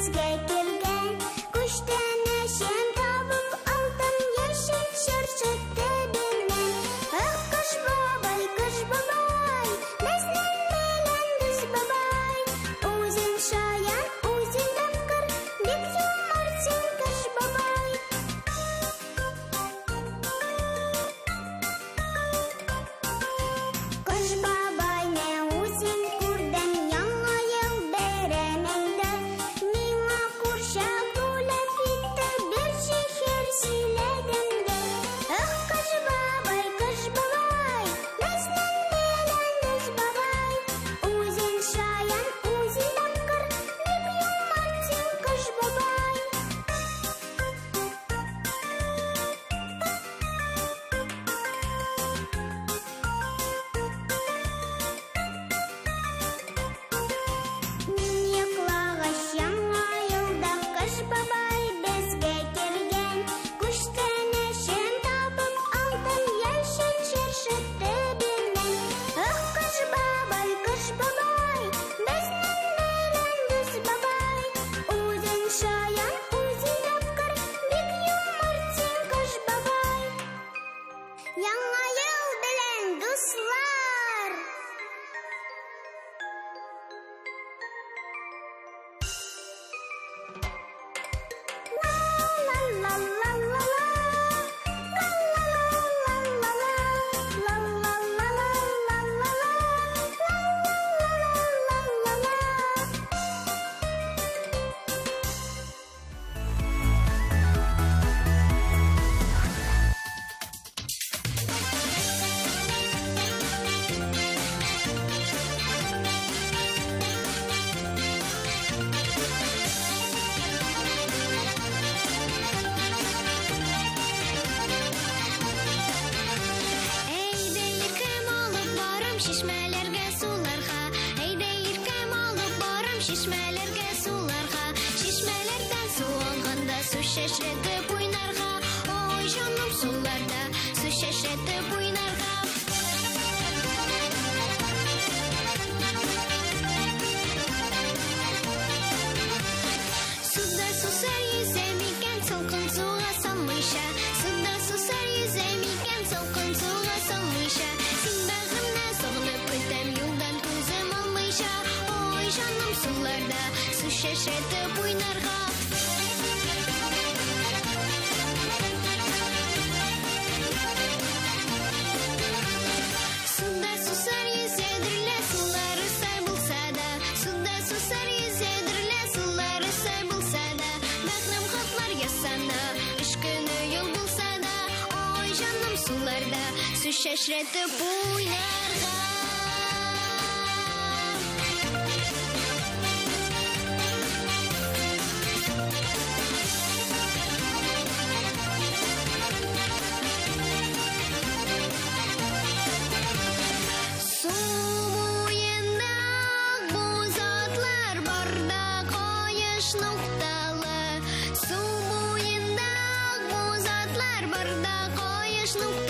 безгә килгән, күчтән әшәм табып алтын яшел чырчык төбеннән. Ах, кыш бабай, безнең белән дус бабай. Үзең шаян, үзең тапкыр, бик юмарт син, кыш бабай. Кыш бабай, не үзең күрдең яңа ел бәйрәмендә. Миңа курчак бүләк итте бер шәһәр сөйләгәндә. Ах, кыш бабай, безнең белән дус бабай. Үзең шаян, үзең тапкыр, бик юмарт син, кыш бабай. Мин йоклагач яңа елда кыш бабай безгә килгән, күчтән әшәм табып алтын яшел чыршык төбеннән. Ах, кыш бабай, безнең белән дус бабай. Үзең шаян, үзең тапкыр, бик юмарт син, кыш бабай. Яңа ел белән, дуслар! Әйдә иркәм алып барам шишмәләргә суларга. Әйдә иркәм алып барам шишмәләргә суларга. Шишмәләрдән су алганда су чәчрәтеп уйнарга. Ой, җаным, суларда су чәчрәтеп уйнарга. Суда сусар yüzем икән, салкын суга салмыйча. Суда сусар yüзем икән, салкын суга салмыйча. Син бәгымне сагынып көтәм, юлдан күзем алмыйча. Ой, җаным, суларда су чәчрәтеп уйнарга. Суда сусар yüзедерлә, сулары сай булса да. Суда сусар yüзедерлә, сулары сай булса да. Бәгърем хатлар ясана, эш көне юл булса да. Ой, җаным, суларда су чәчрәтеп уйнарга. Су буенда боз атлар барда, кояш нукталы. Су буенда боз атлар барда, кояш нукталы.